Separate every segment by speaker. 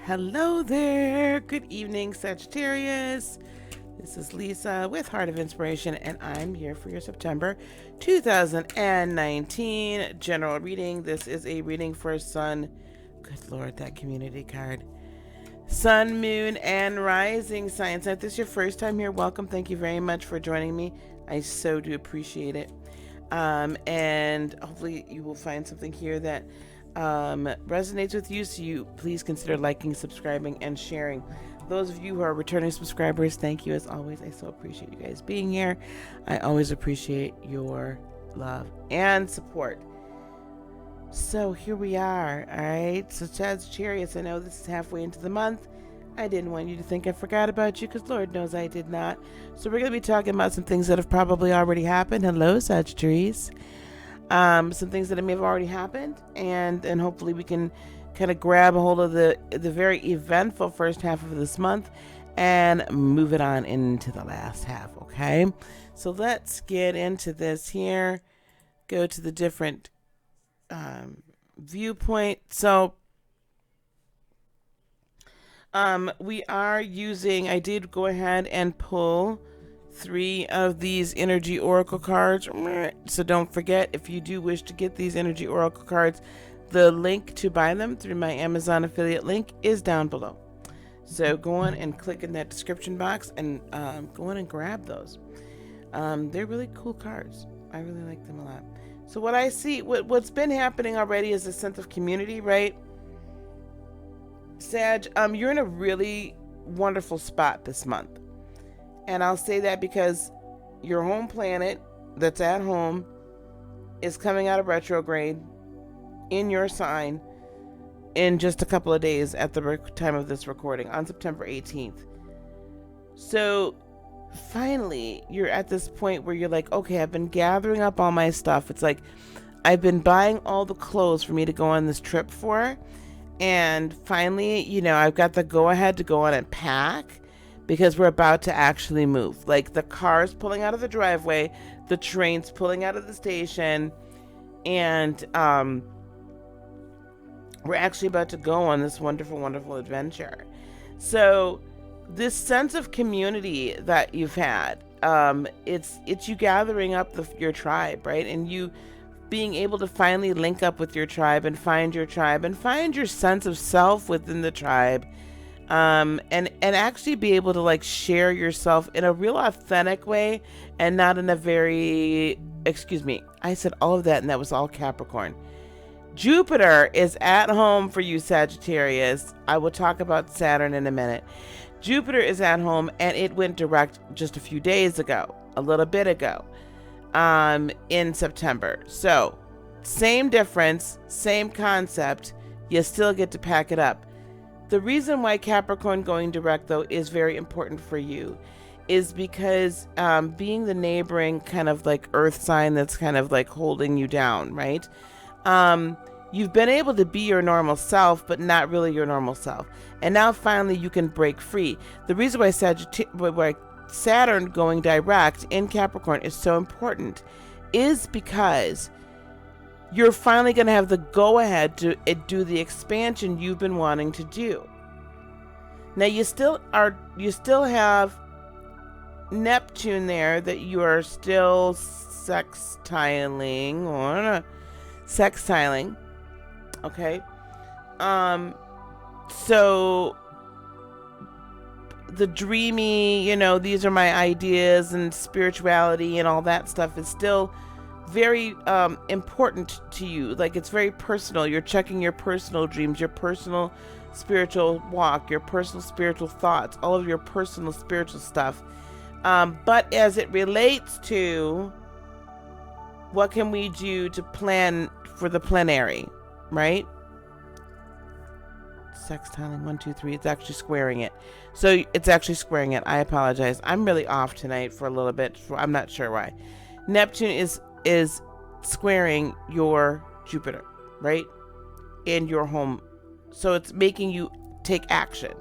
Speaker 1: Hello there. Good evening, Sagittarius. This is Lisa with Heart of Inspiration, and I'm here for your September 2019 general reading. This is a reading for Sun. Good Lord, that community card. Sun, Moon, and Rising signs. If this is your first time here, welcome. Thank you very much for joining me. I so do appreciate it. And hopefully you will find something here that resonates with you, so you please consider liking, subscribing, and sharing. Those of you who are returning subscribers, thank you as always. I so appreciate you guys being here. I always appreciate your love and support. So here we are. All right, so Sagittarius, I know this is halfway into the month. I didn't want you to think I forgot about you, because Lord knows I did not. So we're going to be talking about some things that have probably already happened. Hello, Sagittarius. Some things that may have already happened, and hopefully we can kind of grab a hold of the very eventful first half of this month and move it on into the last half. Okay, so let's get into this here. Go to the different viewpoint. So we are using, I did go ahead and pull 3 of these energy oracle cards. So don't forget, if you do wish to get these energy oracle cards, the link to buy them through my Amazon affiliate link is down below. So go on and click in that description box and go on and grab those. They're really cool cards. I really like them a lot. So what I see, what's been happening already is a sense of community, right? Sag, you're in a really wonderful spot this month. And I'll say that because your home planet that's at home is coming out of retrograde in your sign in just a couple of days at the time of this recording, on September 18th. So finally, you're at this point where you're like, okay, I've been gathering up all my stuff. It's like I've been buying all the clothes for me to go on this trip for. And finally, I've got the go-ahead to go on and pack, because we're about to actually move. Like, the car's pulling out of the driveway, the train's pulling out of the station, and we're actually about to go on this wonderful, wonderful adventure. So this sense of community that you've had, it's you gathering up your tribe, right? And you being able to finally link up with your tribe and find your sense of self within the tribe. And actually be able to like share yourself in a real authentic way, and not in a very, excuse me, I said all of that and that was all Capricorn. Jupiter is at home for you, Sagittarius. I will talk about Saturn in a minute. Jupiter is at home, and it went direct just a few days ago, a little bit ago, in September. So same difference, same concept, you still get to pack it up. The reason why Capricorn going direct, though, is very important for you is because being the neighboring kind of like earth sign that's kind of like holding you down, right? You've been able to be your normal self, but not really your normal self. And now finally you can break free. The reason why Saturn going direct in Capricorn is so important is because you're finally going to have the go-ahead to do the expansion you've been wanting to do. Now you still have Neptune there that you are still sextiling, okay? So the dreamy, these are my ideas and spirituality and all that stuff is still very important to you. Like, it's very personal. You're checking your personal dreams, your personal spiritual walk, your personal spiritual thoughts, all of your personal spiritual stuff. But as it relates to what can we do to plan for the plenary, right? Sextiling 1, 2, 3. It's actually squaring it. So it's actually squaring it. I apologize. I'm really off tonight for a little bit. I'm not sure why. Neptune is squaring your Jupiter, right? In your home. So it's making you take action,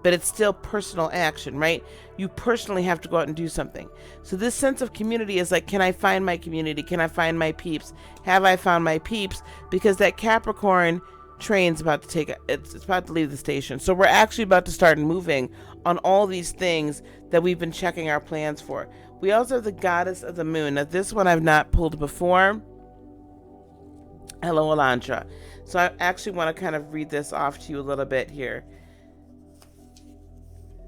Speaker 1: but it's still personal action, right? You personally have to go out and do something. So this sense of community is like, can I find my community? Can I find my peeps? Have I found my peeps? Because that Capricorn train's about to take it's about to leave the station. So we're actually about to start moving on all these things that we've been checking our plans for. We also have the goddess of the moon. Now this one I've not pulled before. Hello, Elantra. So I actually want to kind of read this off to you a little bit here.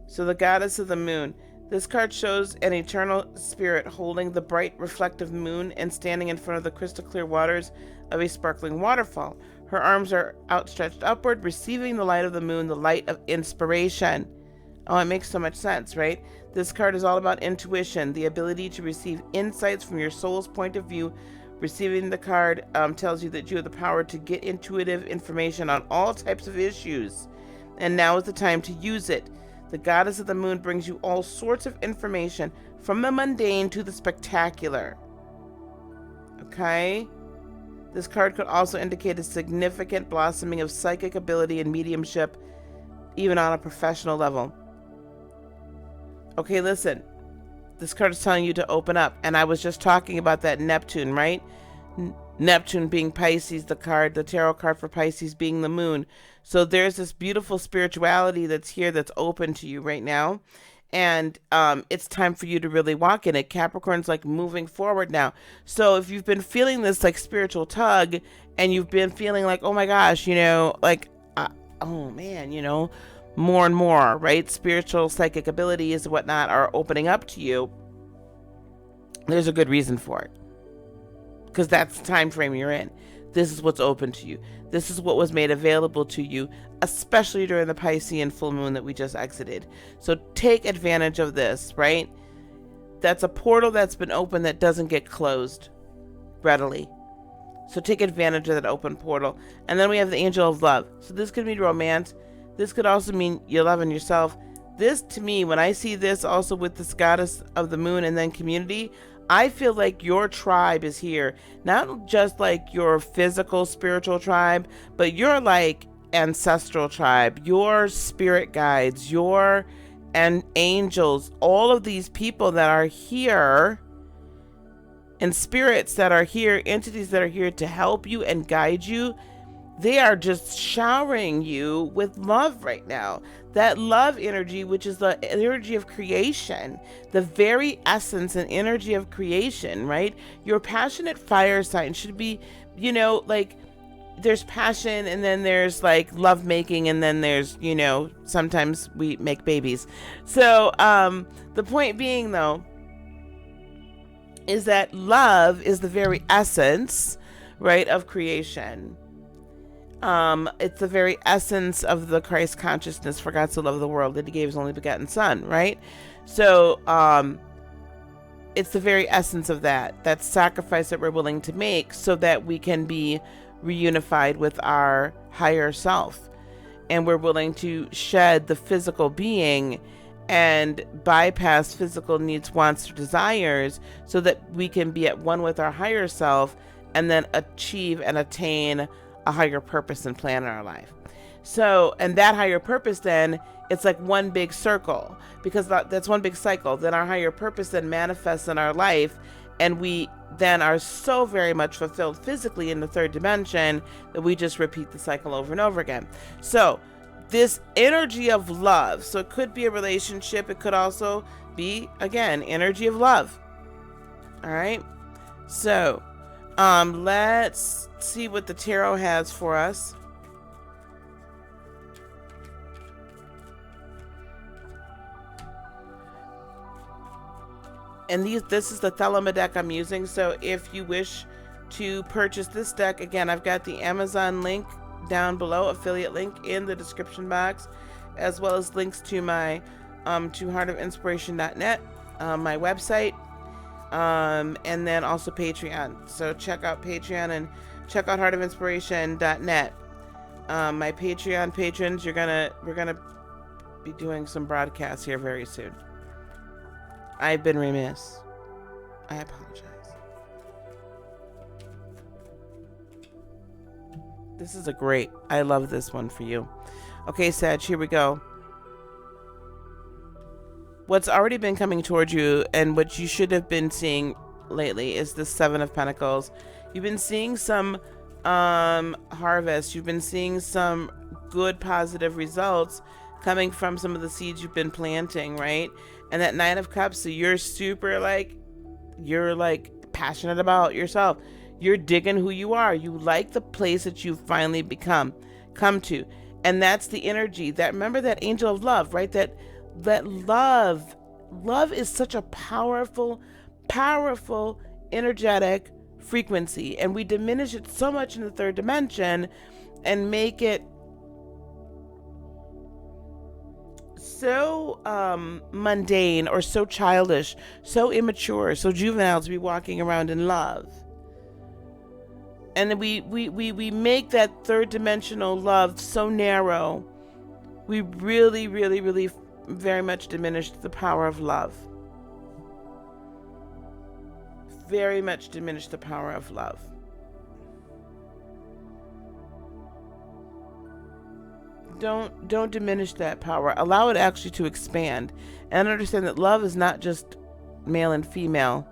Speaker 1: So the goddess of the moon. This card shows an eternal spirit holding the bright reflective moon and standing in front of the crystal clear waters of a sparkling waterfall. Her arms are outstretched upward, receiving the light of the moon, the light of inspiration. Oh, it makes so much sense, right? This card is all about intuition, the ability to receive insights from your soul's point of view. Receiving the card tells you that you have the power to get intuitive information on all types of issues. And now is the time to use it. The goddess of the moon brings you all sorts of information, from the mundane to the spectacular. Okay? This card could also indicate a significant blossoming of psychic ability and mediumship, even on a professional level. Okay, listen. This card is telling you to open up. And I was just talking about that Neptune, right? Neptune being Pisces, the tarot card for Pisces being the moon. So there's this beautiful spirituality that's here that's open to you right now. And it's time for you to really walk in it. Capricorn's like moving forward now. So if you've been feeling this like spiritual tug and you've been feeling like, oh my gosh, like, oh man, more and more, right? Spiritual psychic abilities and whatnot are opening up to you. There's a good reason for it. Because that's the time frame you're in. This is what's open to you. This is what was made available to you, especially during the Piscean full moon that we just exited. So take advantage of this, right? That's a portal that's been open that doesn't get closed readily. So take advantage of that open portal. And then we have the angel of love. So this could mean romance. This could also mean you're loving yourself. This, to me, when I see this also with this goddess of the moon and then community, I feel like your tribe is here. Not just like your physical spiritual tribe, but your like ancestral tribe, your spirit guides, your and angels, all of these people that are here and spirits that are here, entities that are here to help you and guide you. They are just showering you with love right now. That love energy, which is the energy of creation, the very essence and energy of creation, right? Your passionate fire sign should be, like there's passion and then there's like love making and then there's, sometimes we make babies. So the point being though, is that love is the very essence, right, of creation. It's the very essence of the Christ consciousness. For God so loved the world that he gave his only begotten son, right? So it's the very essence of that sacrifice that we're willing to make so that we can be reunified with our higher self, and we're willing to shed the physical being and bypass physical needs, wants, or desires so that we can be at one with our higher self and then achieve and attain a higher purpose and plan in our life. So, and that higher purpose then, it's like one big circle, because that's one big cycle. Then our higher purpose then manifests in our life, and we then are so very much fulfilled physically in the third dimension that we just repeat the cycle over and over again. So this energy of love, so it could be a relationship, it could also be, again, energy of love. All right, so let's see what the tarot has for us. And this is the Thelema deck I'm using. So if you wish to purchase this deck, again, I've got the Amazon link down below, affiliate link in the description box, as well as links to my to heartofinspiration.net, my website, and then also Patreon. So check out Patreon and check out heartofinspiration.net. My Patreon patrons, we're gonna be doing some broadcasts here very soon. I've been remiss. I apologize. This is I love this one for you. Okay, Sag, here we go. What's already been coming towards you and what you should have been seeing lately is the Seven of Pentacles. You've been seeing some harvest. You've been seeing some good positive results coming from some of the seeds you've been planting, right? And that Nine of Cups, so you're super like, you're like passionate about yourself. You're digging who you are. You like the place that you've finally come to. And that's the energy that, remember that angel of love, right? That love is such a powerful, powerful, energetic frequency. And we diminish it so much in the third dimension and make it so mundane or so childish, so immature, so juvenile to be walking around in love. And then we make that third dimensional love so narrow. We really, really, really very much diminished the power of love. Very much diminished the power of love. Don't diminish that power. Allow it actually to expand. And understand that love is not just male and female,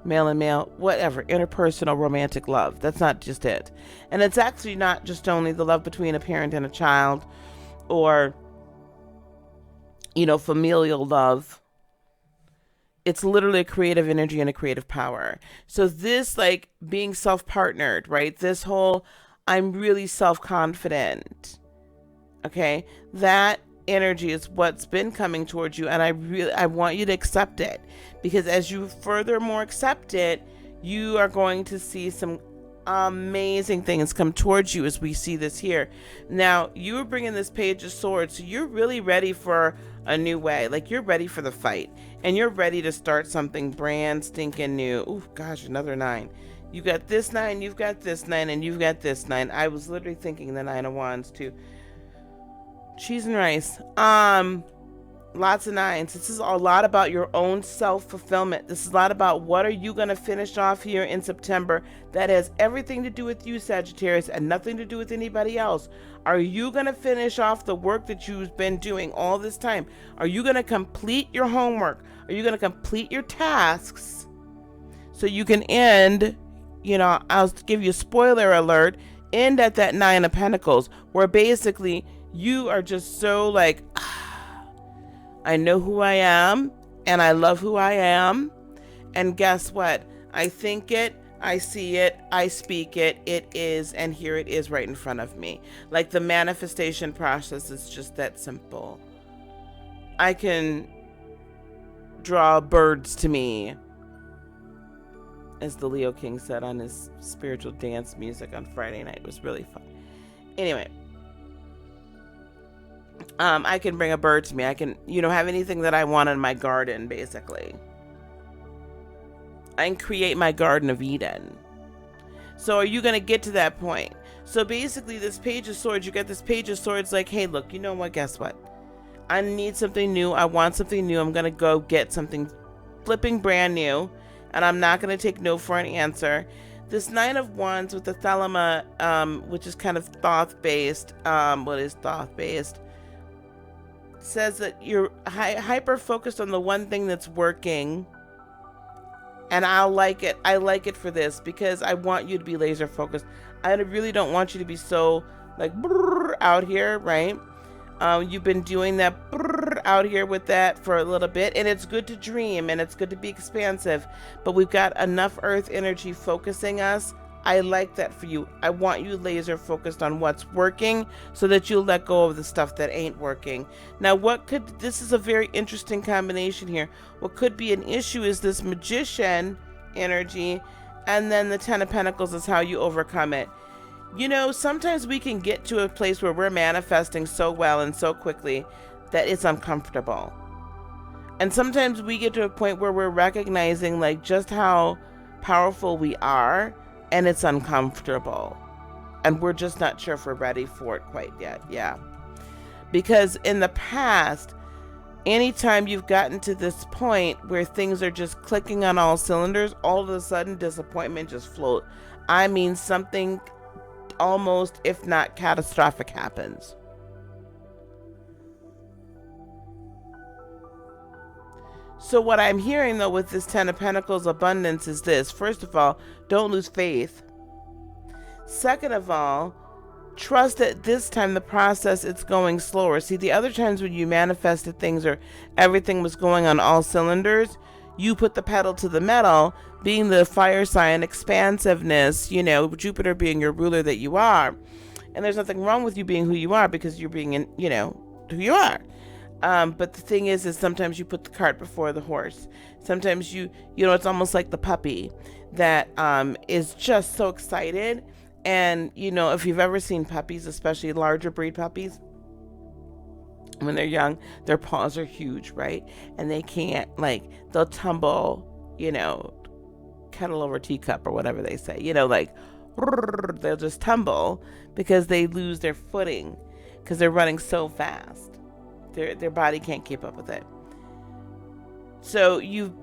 Speaker 1: male and male, whatever, interpersonal romantic love. That's not just it. And it's actually not just only the love between a parent and a child, or, you know, familial love. It's literally a creative energy and a creative power. So this, like, being self-partnered, right? This whole, I'm really self-confident. Okay? That energy is what's been coming towards you, and I want you to accept it, because as you furthermore accept it, you are going to see some amazing things come towards you, as we see this here. Now, you are bringing this Page of Swords, so you're really ready for a new way. Like, you're ready for the fight, and you're ready to start something brand stinking new. Oh gosh, another 9. You got this 9, you've got this 9, and you've got this 9. I was literally thinking the 9 of Wands too. Cheese and rice. Lots of 9s. This is a lot about your own self-fulfillment. This is a lot about what are you going to finish off here in September that has everything to do with you, Sagittarius, and nothing to do with anybody else. Are you going to finish off the work that you've been doing all this time? Are you going to complete your homework? Are you going to complete your tasks so you can end, you know, I'll give you a spoiler alert, end at that 9 of Pentacles, where basically you are just so like, I know who I am, and I love who I am, and guess what? I think it, I see it, I speak it, it is, and here it is right in front of me. Like, the manifestation process is just that simple. I can draw birds to me, as the Leo King said on his spiritual dance music on Friday night. It was really fun. Anyway. I can bring a bird to me. I can, you know, have anything that I want in my garden, basically. I can create my Garden of Eden. So are you going to get to that point? So basically, this Page of Swords, you get this Page of Swords like, hey, look, you know what? Guess what? I need something new. I want something new. I'm going to go get something flipping brand new. And I'm not going to take no for an answer. This 9 of Wands with the Thelema, which is kind of Thoth-based. What is Thoth-based? Says that you're hyper focused on the one thing that's working, and I like it for this, because I want you to be laser focused. I really don't want you to be so like out here, right? You've been doing that out here with that for a little bit, and it's good to dream and it's good to be expansive, but we've got enough earth energy focusing us. I like that for you. I want you laser focused on what's working so that you'll let go of the stuff that ain't working. Now, this is a very interesting combination here. What could be an issue is this Magician energy, and then the 10 of Pentacles is how you overcome it. You know, sometimes we can get to a place where we're manifesting so well and so quickly that it's uncomfortable. And sometimes we get to a point where we're recognizing like just how powerful we are, and it's uncomfortable, and we're just not sure if we're ready for it quite yet. Yeah, because in the past, anytime you've gotten to this point where things are just clicking on all cylinders, all of a sudden disappointment just float. I mean, something almost, if not catastrophic, happens. So what I'm hearing, though, with this 10 of Pentacles abundance is this. First of all, don't lose faith. Second of all, trust that this time the process, it's going slower. See, the other times when you manifested things or everything was going on all cylinders, you put the pedal to the metal, being the fire sign, expansiveness, Jupiter being your ruler that you are. And there's nothing wrong with you being who you are, because you're being, who you are. But the thing is sometimes you put the cart before the horse. Sometimes it's almost like the puppy that is just so excited. And, if you've ever seen puppies, especially larger breed puppies, when they're young, their paws are huge, right? And they can't, they'll tumble, kettle over teacup or whatever they say, they'll just tumble because they lose their footing because they're running so fast. Their body can't keep up with it. So you've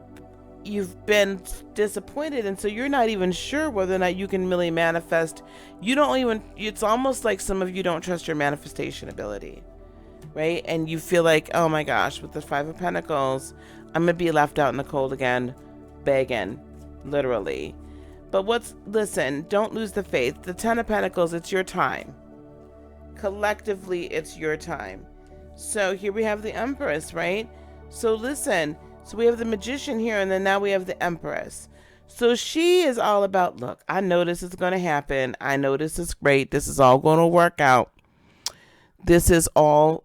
Speaker 1: been disappointed, and so you're not even sure whether or not you can really manifest. It's almost like some of you don't trust your manifestation ability, right? And you feel like, oh my gosh, with the Five of Pentacles, I'm gonna be left out in the cold again, begging, literally. But listen, don't lose the faith. The Ten of Pentacles, it's your time. Collectively, it's your time. So here we have the Empress, right? So listen, so we have the Magician here, and then now we have the Empress. So she is all about, look, I know this is going to happen. I know this is great. This is all going to work out. This is all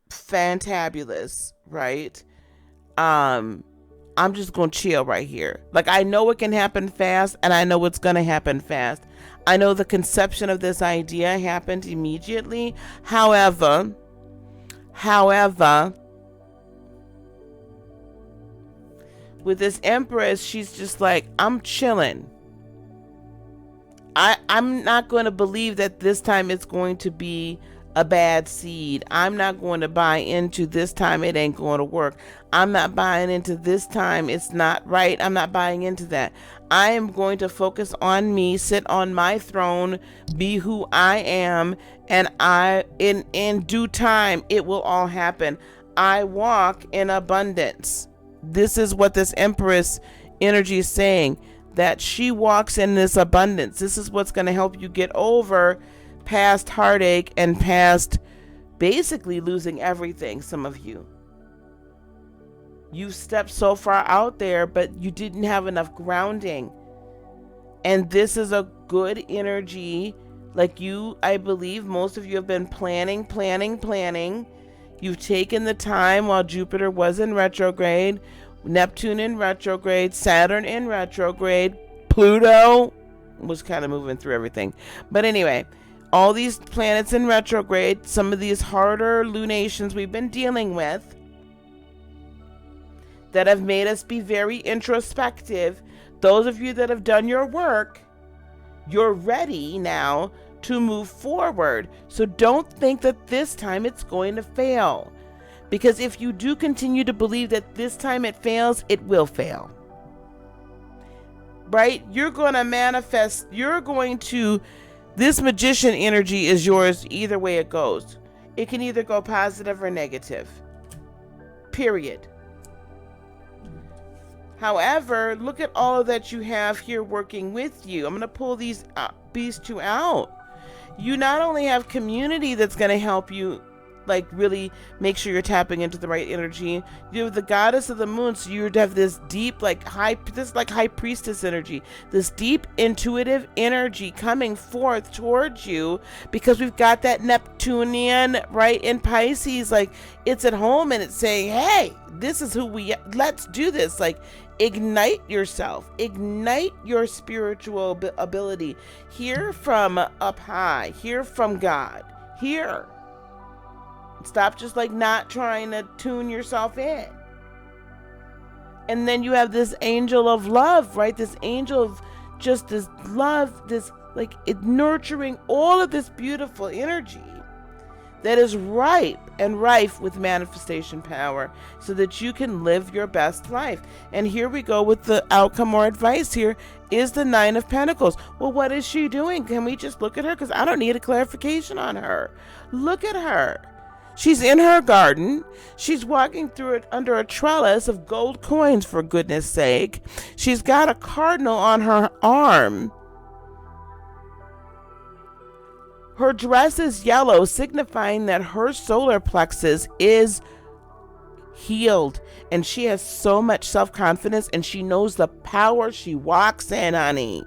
Speaker 1: fantabulous, right? I'm just going to chill right here. I know it can happen fast, and I know it's going to happen fast. I know the conception of this idea happened immediately. However, with this Empress, she's just like, I'm chilling. I'm not going to believe that this time it's going to be a bad seed. I'm not going to buy into this time it ain't going to work. I'm not buying into this time it's not right. I'm not buying into that. I am going to focus on me, sit on my throne, be who I am, and in due time it will all happen. I walk in abundance. This is what this Empress energy is saying, that she walks in this abundance. This is what's going to help you get over past heartache and past basically losing everything. Some of you stepped so far out there, but you didn't have enough grounding. And this is a good energy. I believe most of you have been planning. You've taken the time while Jupiter was in retrograde, Neptune in retrograde, Saturn in retrograde, Pluto was kind of moving through everything. But anyway, all these planets in retrograde, some of these harder lunations we've been dealing with that have made us be very introspective. Those of you that have done your work, you're ready now to move forward. So don't think that this time it's going to fail. Because if you do continue to believe that this time it fails, it will fail. Right? You're going to manifest, this Magician energy is yours either way it goes. It can either go positive or negative. Period. However, look at all that you have here working with you. I'm going to pull these two out. You not only have community that's going to help you really make sure you're tapping into the right energy. You have the Goddess of the Moon, so you have this deep high priestess energy, this deep intuitive energy coming forth towards you, because we've got that Neptunian right in Pisces, it's at home and it's saying, hey, this is let's do this. Ignite yourself, ignite your spiritual ability. Hear from up high, hear from God, hear. Stop just not trying to tune yourself in. And then you have this angel of love, right? This angel of just this love, this it nurturing all of this beautiful energy that is ripe and rife with manifestation power, so that you can live your best life. And here we go with the outcome or advice. Here is the Nine of Pentacles. Well, what is she doing? Can we just look at her? Because I don't need a clarification on her. Look at her. She's in her garden. She's walking through it under a trellis of gold coins, for goodness sake. She's got a cardinal on her arm. Her dress is yellow, signifying that her solar plexus is healed, and she has so much self-confidence, and she knows the power she walks in, honey.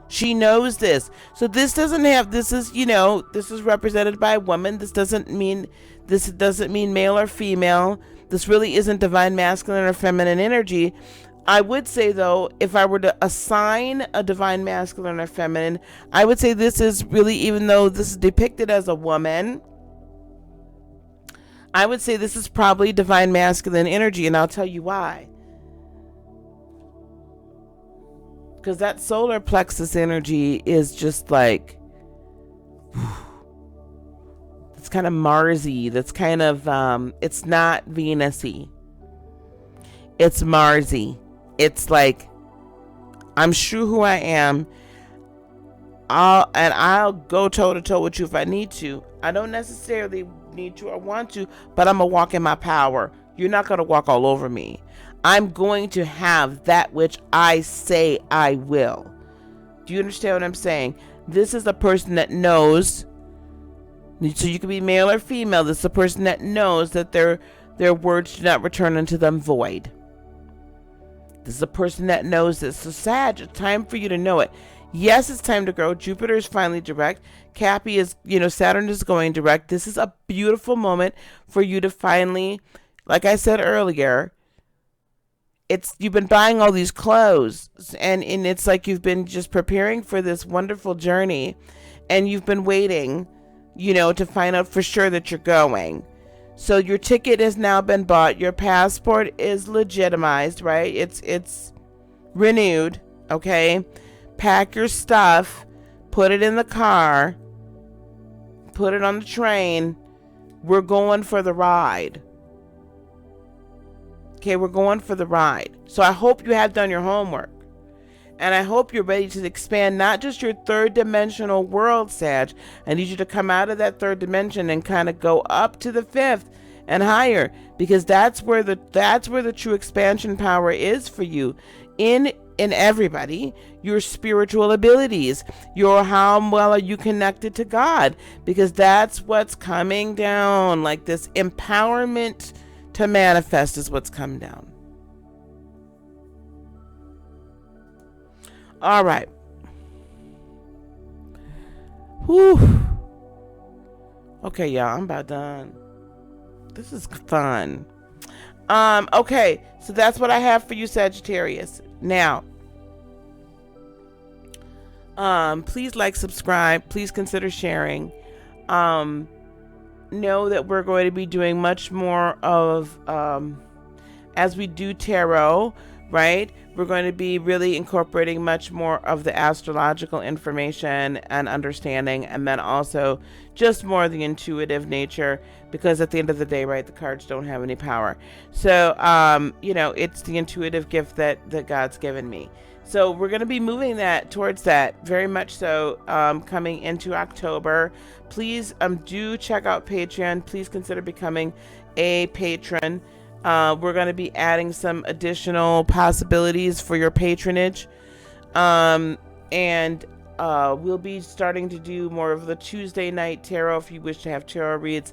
Speaker 1: She knows this. So this doesn't have, this is, this is represented by a woman. This doesn't mean male or female. This really isn't divine masculine or feminine energy. I would say, though, if I were to assign a divine masculine or feminine, I would say this is really, even though this is depicted as a woman, I would say this is probably divine masculine energy, and I'll tell you why. Because that solar plexus energy is just like, it's kind of Marsy. That's kind of, it's not Venus-y. It's Marsy. It's like, I'm sure who I am. I'll go toe to toe with you if I need to. I don't necessarily need to or want to, but I'm going to walk in my power. You're not going to walk all over me. I'm going to have that which I say I will. Do you understand what I'm saying? This is a person that knows. So you can be male or female. This is a person that knows that their words do not return unto them void. This is a person that knows this. So Sag, it's time for you to know it. Yes, it's time to grow. Jupiter is finally direct. Cappy is, Saturn is going direct. This is a beautiful moment for you to finally, like I said earlier, you've been buying all these clothes, and it's like you've been just preparing for this wonderful journey, and you've been waiting, to find out for sure that you're going. So your ticket has now been bought. Your passport is legitimized, right? It's renewed, okay? Pack your stuff, put it in the car, put it on the train. We're going for the ride. Okay, we're going for the ride. So I hope you have done your homework. And I hope you're ready to expand not just your third dimensional world, Sag. I need you to come out of that third dimension and kind of go up to the fifth and higher, because that's where the true expansion power is for you. In everybody, your spiritual abilities, how well are you connected to God, because that's what's coming down. Like this empowerment to manifest is what's come down. All right. Whew. Okay, y'all, I'm about done. This is fun. Okay, so that's what I have for you, Sagittarius. Now, please like, subscribe, please consider sharing. Know that we're going to be doing much more of, as we do tarot, right? We're going to be really incorporating much more of the astrological information and understanding, and then also just more of the intuitive nature, because at the end of the day, right, the cards don't have any power. So, it's the intuitive gift that God's given me. So we're going to be moving that towards that very much so, coming into October. Please do check out Patreon. Please consider becoming a patron. We're going to be adding some additional possibilities for your patronage. And we'll be starting to do more of the Tuesday night tarot if you wish to have tarot reads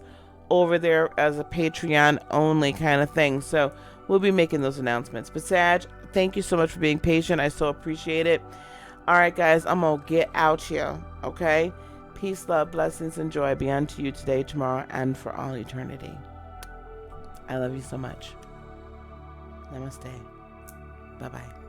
Speaker 1: over there as a Patreon only kind of thing. So we'll be making those announcements. But Sag, thank you so much for being patient. I so appreciate it. All right, guys, I'm going to get out here. Okay? Peace, love, blessings, and joy be unto you today, tomorrow, and for all eternity. I love you so much. Namaste. Bye-bye.